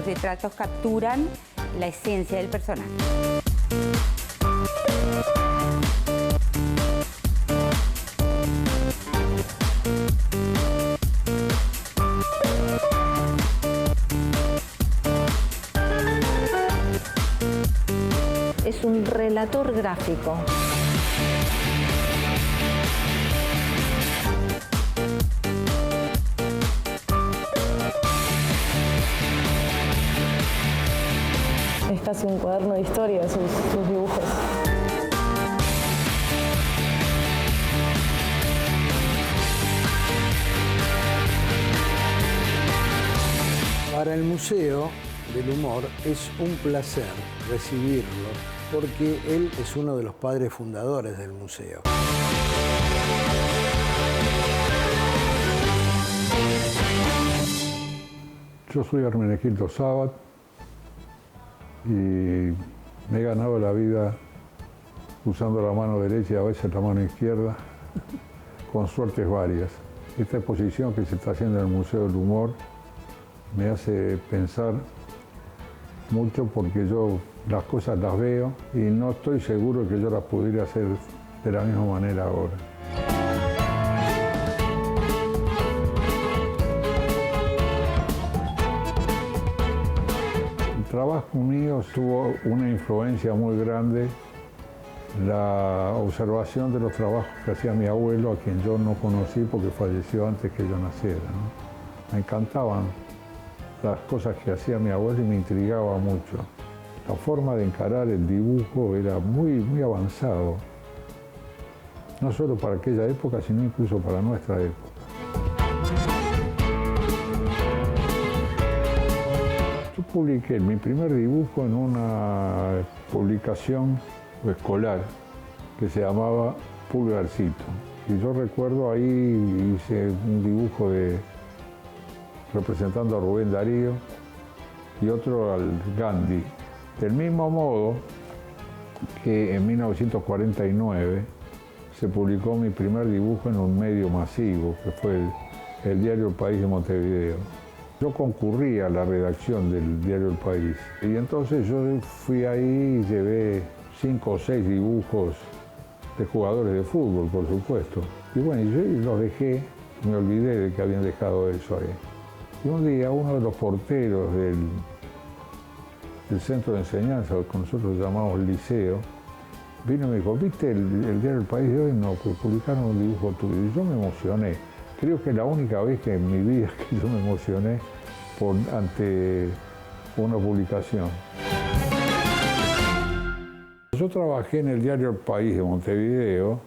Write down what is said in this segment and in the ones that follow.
retratos capturan la esencia del personaje. Es un relator gráfico. Es casi un cuaderno de historia sus dibujos. Para el Museo del Humor es un placer recibirlo porque él es uno de los padres fundadores del museo. Yo soy Hermenegildo Sabat y me he ganado la vida usando la mano derecha y a veces la mano izquierda, con suertes varias. Esta exposición que se está haciendo en el Museo del Humor me hace pensar mucho porque yo las cosas las veo y no estoy seguro que yo las pudiera hacer de la misma manera ahora. El trabajo mío tuvo una influencia muy grande, la observación de los trabajos que hacía mi abuelo, a quien yo no conocí porque falleció antes que yo naciera, ¿no? Me encantaban las cosas que hacía mi abuelo y me intrigaba mucho. La forma de encarar el dibujo era muy avanzado, no solo para aquella época, sino incluso para nuestra época. Yo publiqué mi primer dibujo en una publicación escolar que se llamaba Pulgarcito. Y yo recuerdo ahí hice un dibujo representando a Rubén Darío y otro al Gandhi. Del mismo modo que en 1949 se publicó mi primer dibujo en un medio masivo, que fue el diario El País de Montevideo. Yo concurrí a la redacción del diario El País y entonces yo fui ahí y llevé 5 o 6 dibujos de jugadores de fútbol, por supuesto. Y bueno, yo los dejé, me olvidé de que habían dejado eso ahí. Y un día uno de los porteros del centro de enseñanza, que nosotros llamamos liceo, vino y me dijo, ¿viste el diario El País de hoy? No, pues publicaron un dibujo tuyo. Y yo me emocioné. Creo que es la única vez que en mi vida que yo me emocioné ante una publicación. Yo trabajé en el diario El País de Montevideo,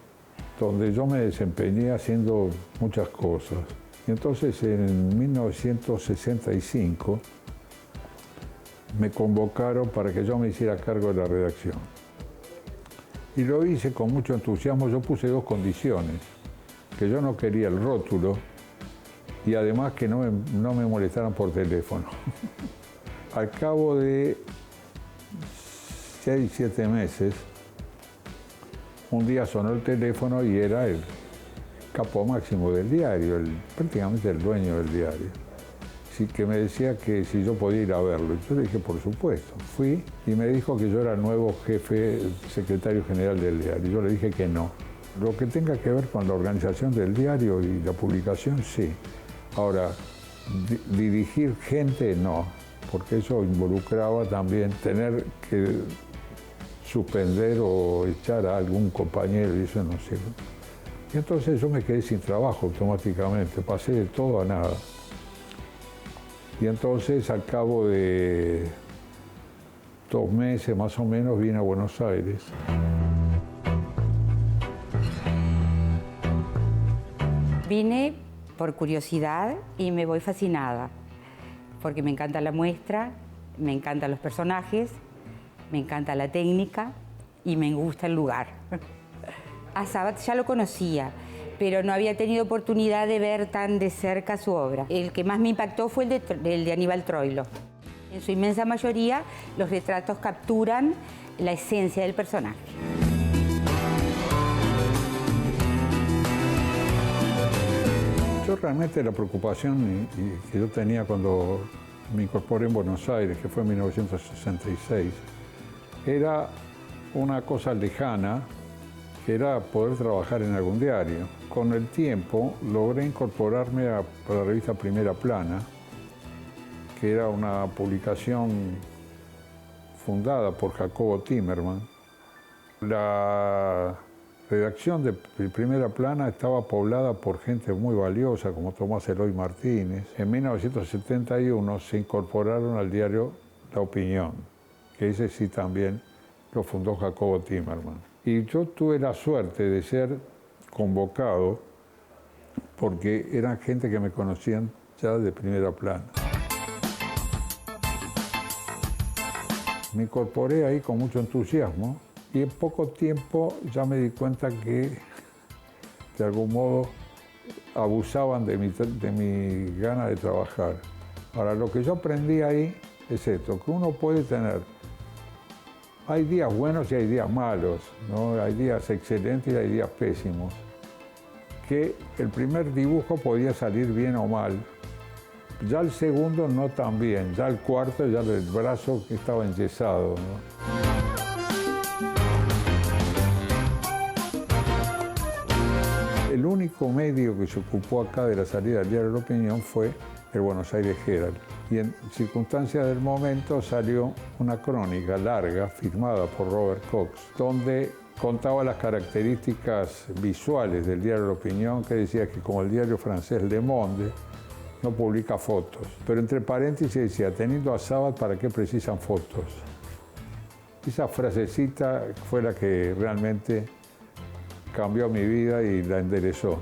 donde yo me desempeñé haciendo muchas cosas. Y entonces en 1965 me convocaron para que yo me hiciera cargo de la redacción. Y lo hice con mucho entusiasmo. Yo puse 2 condiciones, que yo no quería el rótulo y además que no me molestaran por teléfono. Al cabo de 6, 7 meses, un día sonó el teléfono y era el capo máximo del diario, prácticamente el dueño del diario. Así que me decía que si yo podía ir a verlo. Yo le dije, por supuesto. Fui y me dijo que yo era el nuevo jefe, secretario general del diario. Yo le dije que no. Lo que tenga que ver con la organización del diario y la publicación, sí. Ahora, dirigir gente, no, porque eso involucraba también tener que suspender o echar a algún compañero y eso no sé. Y entonces yo me quedé sin trabajo automáticamente, pasé de todo a nada. Y entonces al cabo de 2 meses más o menos vine a Buenos Aires. Vine por curiosidad y me voy fascinada, porque me encanta la muestra, me encantan los personajes, me encanta la técnica y me gusta el lugar. A Sabat ya lo conocía, pero no había tenido oportunidad de ver tan de cerca su obra. El que más me impactó fue el de Aníbal Troilo. En su inmensa mayoría, los retratos capturan la esencia del personaje. Yo realmente la preocupación que yo tenía cuando me incorporé en Buenos Aires, que fue en 1966, era una cosa lejana, que era poder trabajar en algún diario. Con el tiempo logré incorporarme a la revista Primera Plana, que era una publicación fundada por Jacobo Timerman. La redacción de Primera Plana estaba poblada por gente muy valiosa, como Tomás Eloy Martínez. En 1971 se incorporaron al diario La Opinión, que ese sí también lo fundó Jacobo Timerman. Y yo tuve la suerte de ser convocado porque eran gente que me conocían ya de Primera Plana. Me incorporé ahí con mucho entusiasmo y en poco tiempo ya me di cuenta que de algún modo abusaban de mi gana de trabajar. Ahora, lo que yo aprendí ahí es esto, que uno puede tener, hay días buenos y hay días malos, ¿no? Hay días excelentes y hay días pésimos, que el primer dibujo podía salir bien o mal, ya el segundo no tan bien, ya el cuarto ya el brazo estaba enyesado, ¿no? El único medio que se ocupó acá de la salida del diario La Opinión fue el Buenos Aires Herald. Y en circunstancias del momento salió una crónica larga, firmada por Robert Cox, donde contaba las características visuales del diario La Opinión, que decía que como el diario francés Le Monde no publica fotos. Pero entre paréntesis decía, teniendo a Sabat, ¿para qué precisan fotos? Esa frasecita fue la que realmente cambió mi vida y la enderezó.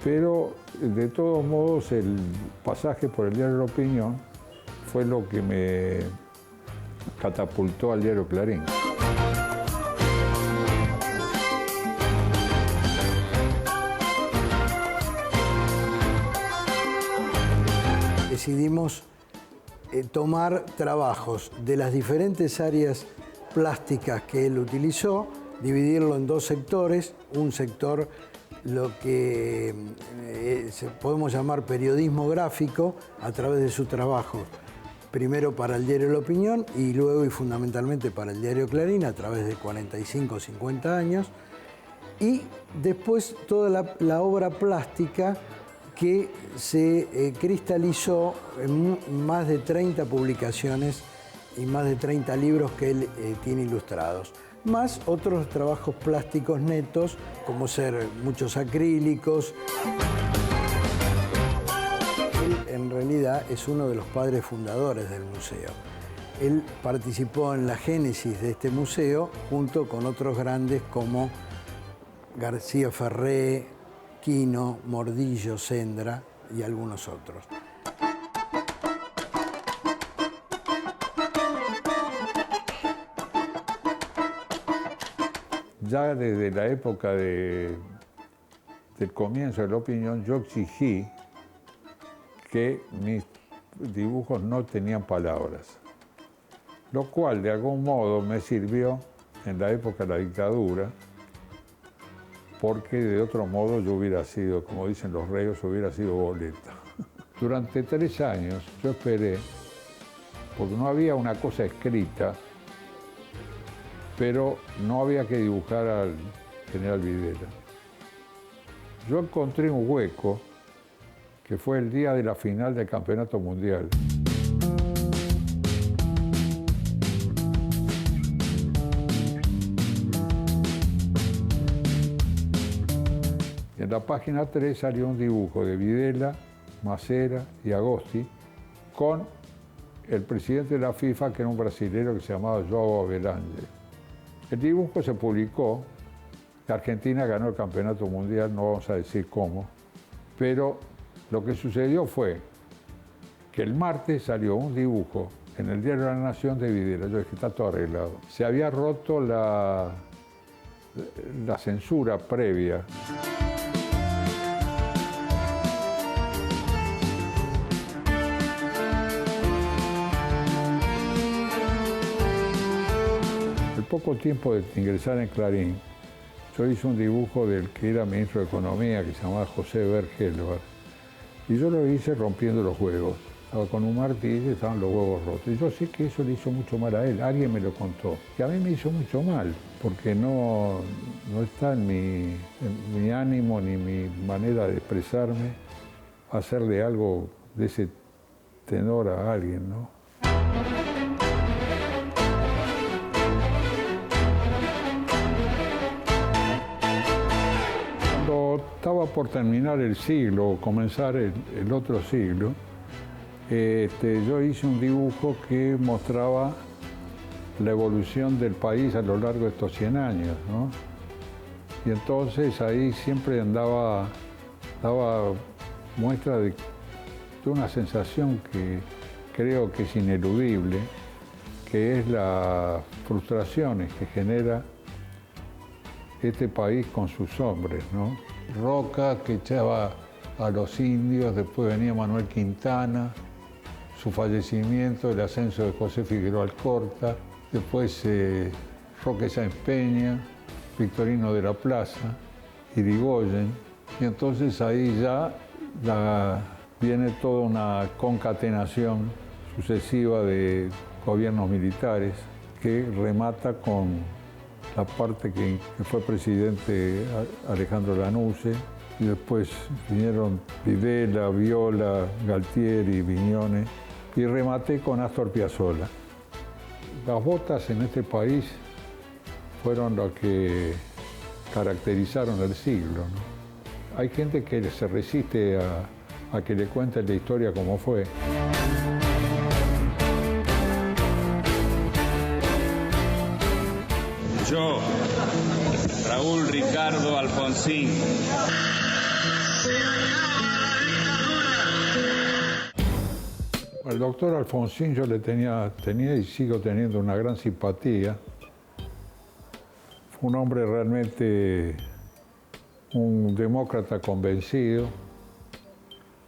Pero de todos modos el pasaje por el diario La Opinión fue lo que me catapultó al diario Clarín. Decidimos tomar trabajos de las diferentes áreas plásticas que él utilizó, dividirlo en dos sectores, un sector lo que podemos llamar periodismo gráfico a través de su trabajo, primero para el diario La Opinión y luego y fundamentalmente para el diario Clarín a través de 45 o 50 años, y después toda la obra plástica que se cristalizó en más de 30 publicaciones y más de 30 libros que él tiene ilustrados, más otros trabajos plásticos netos, como ser muchos acrílicos. Él en realidad es uno de los padres fundadores del museo. Él participó en la génesis de este museo junto con otros grandes como García Ferré, Quino, Mordillo, Sendra y algunos otros. Ya desde la época del comienzo de La Opinión, yo exigí que mis dibujos no tenían palabras, lo cual de algún modo me sirvió en la época de la dictadura, porque de otro modo yo hubiera sido, como dicen los reos, hubiera sido boleta. Durante 3 años yo esperé, porque no había una cosa escrita, pero no había que dibujar al general Videla. Yo encontré un hueco, que fue el día de la final del Campeonato Mundial. En la página 3 salió un dibujo de Videla, Macera y Agosti con el presidente de la FIFA, que era un brasilero que se llamaba João Avelange. El dibujo se publicó, Argentina ganó el Campeonato Mundial, no vamos a decir cómo, pero lo que sucedió fue que el martes salió un dibujo en el diario La Nación de Videla. Yo dije, está todo arreglado. Se había roto la censura previa. Al poco tiempo de ingresar en Clarín, Yo hice un dibujo del que era ministro de Economía, que se llamaba José Bergelbar, y yo lo hice rompiendo los huevos. Estaba con un martillo y estaban los huevos rotos. Y yo sé que eso le hizo mucho mal a él, alguien me lo contó. Y a mí me hizo mucho mal, porque no está en mi ánimo ni mi manera de expresarme hacerle algo de ese tenor a alguien, ¿no? Cuando estaba por terminar el siglo, o comenzar el otro siglo, yo hice un dibujo que mostraba la evolución del país a lo largo de estos 100 años, ¿no? Y entonces ahí siempre daba muestra de una sensación que creo que es ineludible, que es las frustraciones que genera este país con sus hombres, ¿no? Roca, que echaba a los indios, después venía Manuel Quintana, su fallecimiento, el ascenso de José Figueroa Alcorta, después Roque Sáenz Peña, Victorino de la Plaza, Irigoyen, y entonces ahí ya viene toda una concatenación sucesiva de gobiernos militares que remata con la parte que fue presidente Alejandro Lanusse, y después vinieron Videla, Viola, Galtieri, Viñones, y rematé con Astor Piazzolla. Las botas en este país fueron lo que caracterizaron el siglo, ¿no? Hay gente que se resiste a que le cuenten la historia como fue. Yo, Raúl Ricardo Alfonsín. Al doctor Alfonsín yo le tenía y sigo teniendo una gran simpatía. Fue un hombre realmente un demócrata convencido,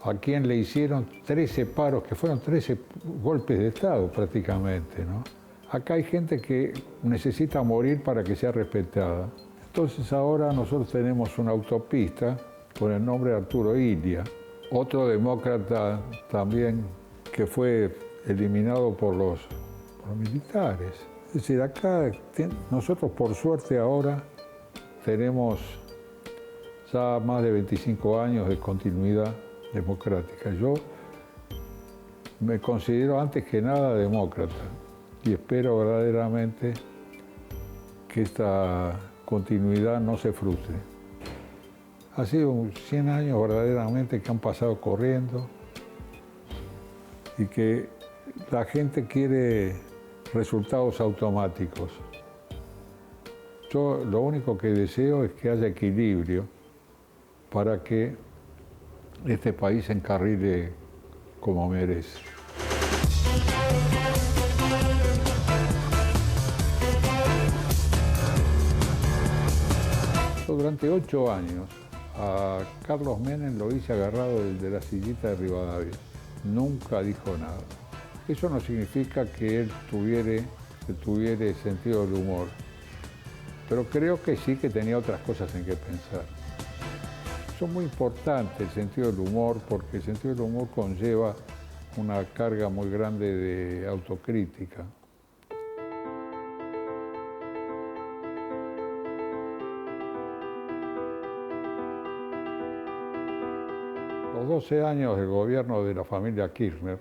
a quien le hicieron 13 paros, que fueron 13 golpes de Estado prácticamente, ¿no? Acá hay gente que necesita morir para que sea respetada. Entonces ahora nosotros tenemos una autopista con el nombre de Arturo Illia, otro demócrata también que fue eliminado por los militares. Es decir, acá nosotros por suerte ahora tenemos ya más de 25 años de continuidad democrática. Yo me considero antes que nada demócrata y espero verdaderamente que esta continuidad no se frustre. Ha sido 100 años verdaderamente que han pasado corriendo y que la gente quiere resultados automáticos. Yo lo único que deseo es que haya equilibrio para que este país se encarrile como merece. Yo durante 8 años a Carlos Menem lo hice agarrado de la sillita de Rivadavia. Nunca dijo nada. Eso no significa que él tuviera sentido del humor, pero creo que sí que tenía otras cosas en que pensar. Eso es muy importante, el sentido del humor, porque el sentido del humor conlleva una carga muy grande de autocrítica. Los 12 años del gobierno de la familia Kirchner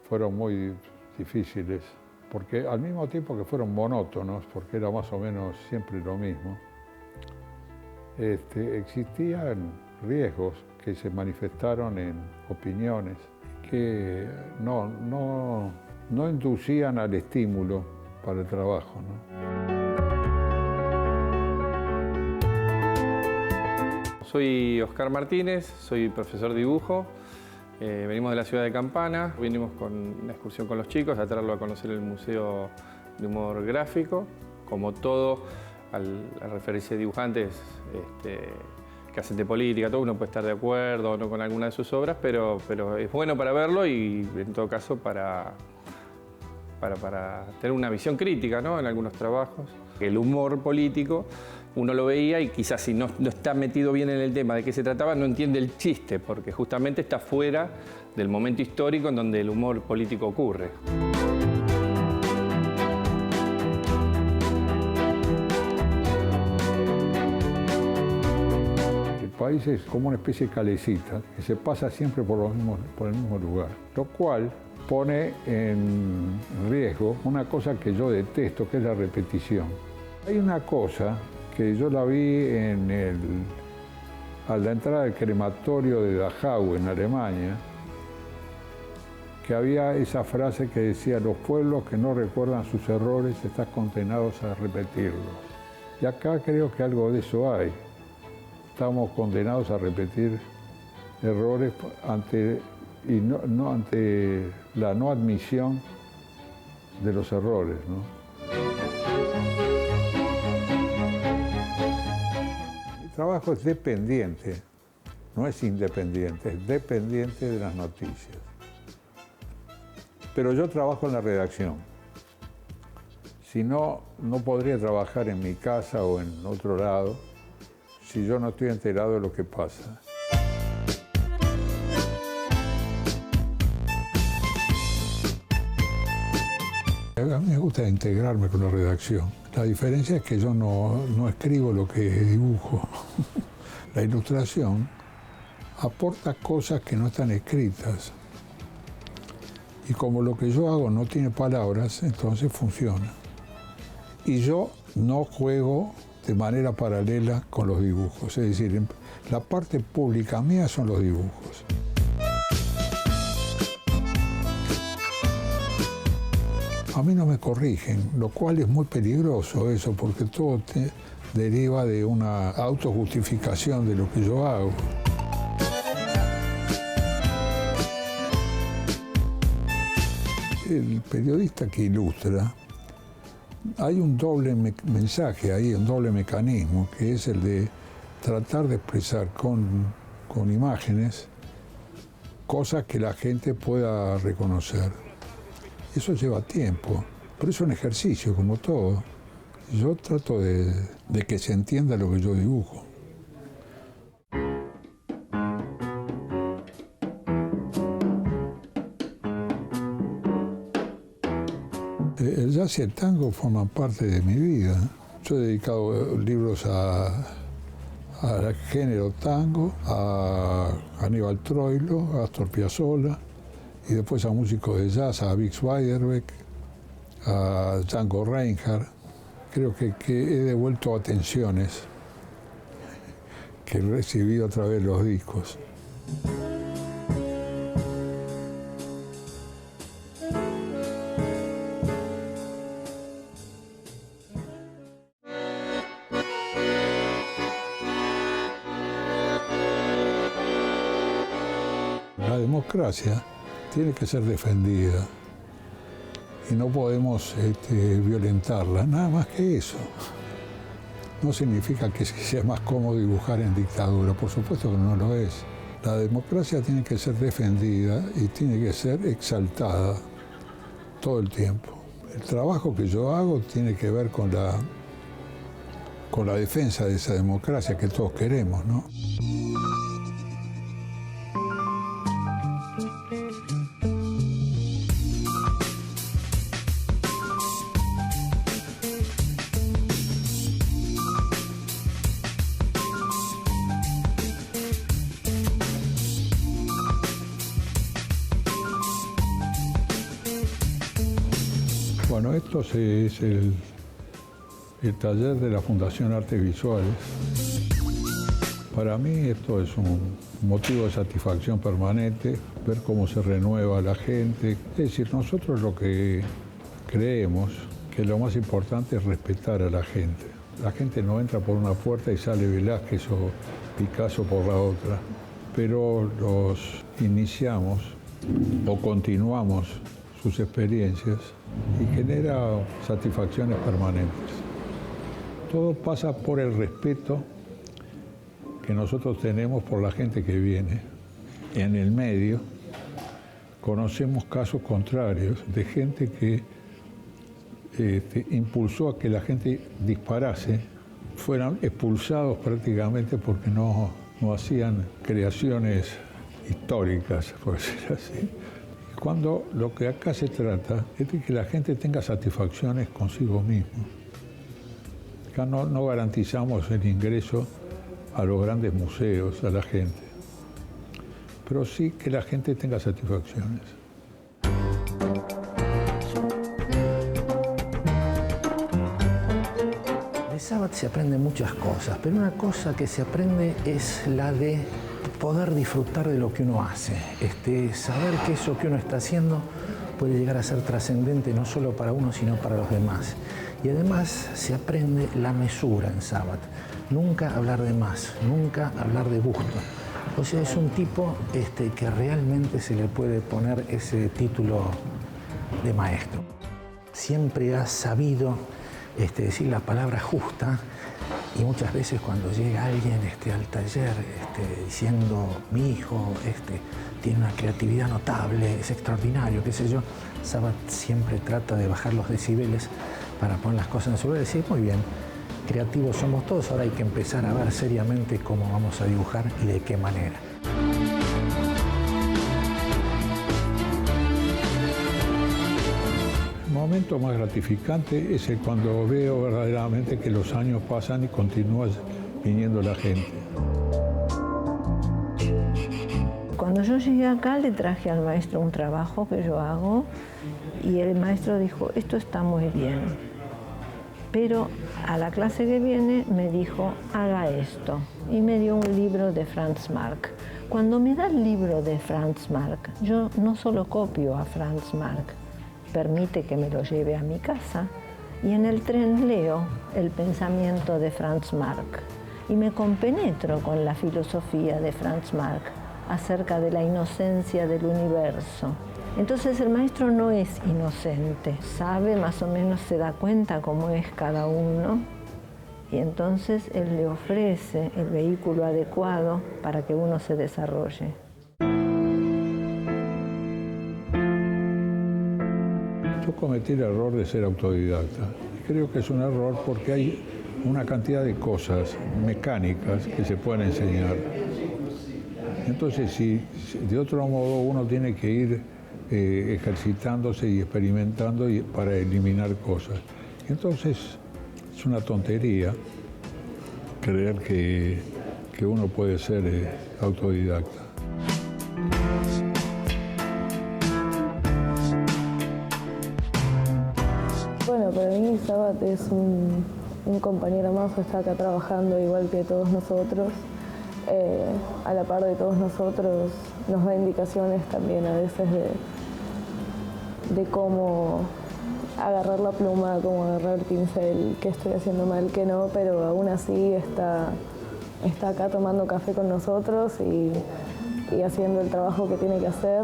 fueron muy difíciles, porque al mismo tiempo que fueron monótonos, porque era más o menos siempre lo mismo, existían riesgos que se manifestaron en opiniones que no inducían al estímulo para el trabajo, ¿no? Soy Oscar Martínez, soy profesor de dibujo. Venimos de la ciudad de Campana, vinimos con una excursión con los chicos a traerlo a conocer el Museo de Humor Gráfico. Como todo, al referirse a dibujantes que hacen de política, todo uno puede estar de acuerdo o no con alguna de sus obras, pero es bueno para verlo y en todo caso para tener una visión crítica, ¿no?, en algunos trabajos. El humor político uno lo veía y quizás si no está metido bien en el tema de qué se trataba, no entiende el chiste, porque justamente está fuera del momento histórico en donde el humor político ocurre. El país es como una especie de calecita que se pasa siempre por el mismo lugar, lo cual pone en riesgo una cosa que yo detesto, que es la repetición. Hay una cosa que yo la vi a la entrada del crematorio de Dachau, en Alemania, que había esa frase que decía: los pueblos que no recuerdan sus errores están condenados a repetirlos. Y acá creo que algo de eso hay. Estamos condenados a repetir errores ante la no admisión de los errores, ¿no? Mi trabajo es dependiente, no es independiente, es dependiente de las noticias. Pero yo trabajo en la redacción. Si no, no podría trabajar en mi casa o en otro lado si yo no estoy enterado de lo que pasa. A mí me gusta integrarme con la redacción. La diferencia es que yo no escribo lo que dibujo. La ilustración aporta cosas que no están escritas. Y como lo que yo hago no tiene palabras, entonces funciona. Y yo no juego de manera paralela con los dibujos. Es decir, la parte pública mía son los dibujos. A mí no me corrigen, lo cual es muy peligroso eso, porque todo deriva de una autojustificación de lo que yo hago. El periodista que ilustra, hay un doble mensaje ahí, un doble mecanismo, que es el de tratar de expresar con imágenes cosas que la gente pueda reconocer. Eso lleva tiempo, pero es un ejercicio como todo. Yo trato de que se entienda lo que yo dibujo. El jazz y el tango forman parte de mi vida. Yo he dedicado libros al género tango, a Aníbal Troilo, a Astor Piazzolla, y después a músicos de jazz, a Bix Beiderbecke, a Django Reinhardt. Creo que he devuelto atenciones que he recibido a través de los discos. La democracia tiene que ser defendida y no podemos violentarla, nada más que eso. No significa que sea más cómodo dibujar en dictadura, por supuesto que no lo es. La democracia tiene que ser defendida y tiene que ser exaltada todo el tiempo. El trabajo que yo hago tiene que ver con la defensa de esa democracia que todos queremos, ¿no? Bueno, esto es el taller de la Fundación Artes Visuales. Para mí esto es un motivo de satisfacción permanente, ver cómo se renueva la gente. Es decir, nosotros lo que creemos que lo más importante es respetar a la gente. La gente no entra por una puerta y sale Velázquez o Picasso por la otra, pero los iniciamos o continuamos sus experiencias y genera satisfacciones permanentes. Todo pasa por el respeto que nosotros tenemos por la gente que viene. En el medio conocemos casos contrarios de gente que impulsó a que la gente disparase fueran expulsados prácticamente porque no hacían creaciones históricas, por decir así. Cuando lo que acá se trata es de que la gente tenga satisfacciones consigo mismo. Acá no garantizamos el ingreso a los grandes museos, a la gente, pero sí que la gente tenga satisfacciones. De Sabbath se aprenden muchas cosas, pero una cosa que se aprende es la de poder disfrutar de lo que uno hace. Saber que eso que uno está haciendo puede llegar a ser trascendente no solo para uno, sino para los demás. Y además se aprende la mesura en Sabbath. Nunca hablar de más, nunca hablar de gusto. O sea, es un tipo que realmente se le puede poner ese título de maestro. Siempre ha sabido decir la palabra justa, y muchas veces cuando llega alguien al taller diciendo mi hijo tiene una creatividad notable, es extraordinario, qué sé yo, Sabbath siempre trata de bajar los decibeles para poner las cosas en su lugar y decir, muy bien, creativos somos todos, ahora hay que empezar a ver seriamente cómo vamos a dibujar y de qué manera. El momento más gratificante es cuando veo verdaderamente que los años pasan y continúa viniendo la gente. Cuando yo llegué acá le traje al maestro un trabajo que yo hago y el maestro dijo, esto está muy bien, pero a la clase que viene me dijo, haga esto, y me dio un libro de Franz Marc. Cuando me da el libro de Franz Marc, yo no solo copio a Franz Marc, permite que me lo lleve a mi casa y en el tren leo el pensamiento de Franz Marc y me compenetro con la filosofía de Franz Marc acerca de la inocencia del universo. Entonces el maestro no es inocente, sabe más o menos, se da cuenta cómo es cada uno y entonces él le ofrece el vehículo adecuado para que uno se desarrolle. Yo cometí el error de ser autodidacta. Creo que es un error porque hay una cantidad de cosas mecánicas que se pueden enseñar. Entonces, si de otro modo uno tiene que ir ejercitándose y experimentando para eliminar cosas. Entonces, es una tontería creer que uno puede ser autodidacta. Bueno, para mí Sabbath es un compañero más, está acá trabajando igual que todos nosotros. A la par de todos nosotros nos da indicaciones también a veces de cómo agarrar la pluma, cómo agarrar el pincel, qué estoy haciendo mal, qué no, pero aún así está acá tomando café con nosotros y haciendo el trabajo que tiene que hacer,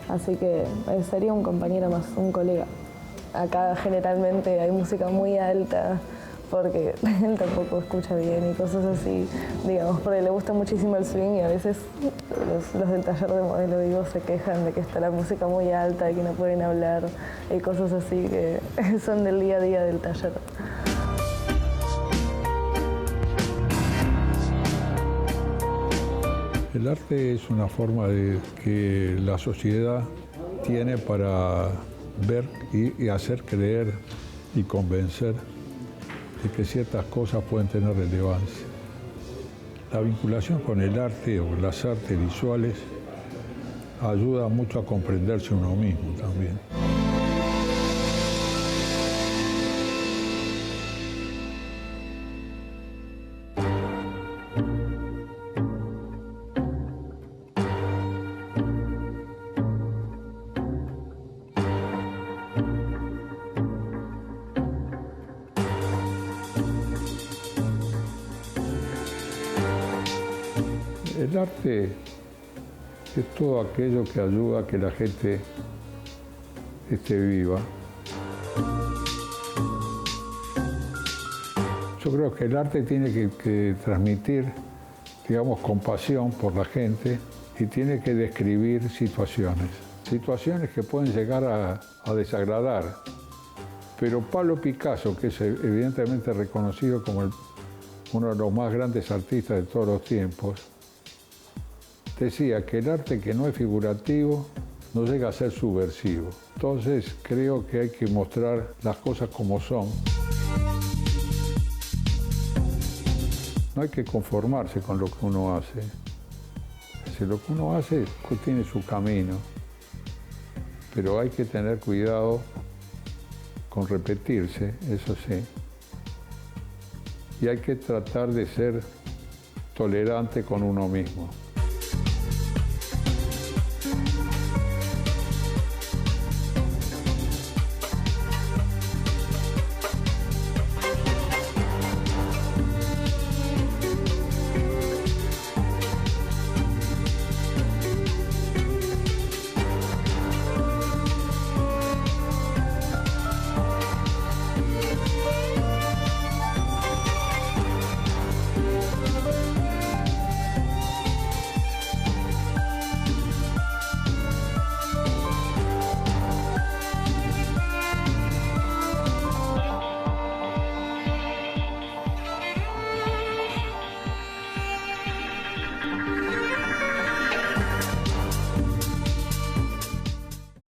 así que sería un compañero más, un colega. Acá generalmente hay música muy alta, porque él tampoco escucha bien y cosas así, digamos, porque le gusta muchísimo el swing y a veces los del taller de modelo, digo, se quejan de que está la música muy alta y que no pueden hablar y cosas así que son del día a día del taller. El arte es una forma que la sociedad tiene para ver y hacer creer y convencer de que ciertas cosas pueden tener relevancia. La vinculación con el arte o las artes visuales ayuda mucho a comprenderse uno mismo también. El arte es todo aquello que ayuda a que la gente esté viva. Yo creo que el arte tiene que transmitir, digamos, compasión por la gente y tiene que describir situaciones que pueden llegar a desagradar. Pero Pablo Picasso, que es evidentemente reconocido como uno de los más grandes artistas de todos los tiempos, decía que el arte que no es figurativo no llega a ser subversivo. Entonces creo que hay que mostrar las cosas como son. No hay que conformarse con lo que uno hace. Si lo que uno hace tiene su camino, pero hay que tener cuidado con repetirse, eso sí. Y hay que tratar de ser tolerante con uno mismo.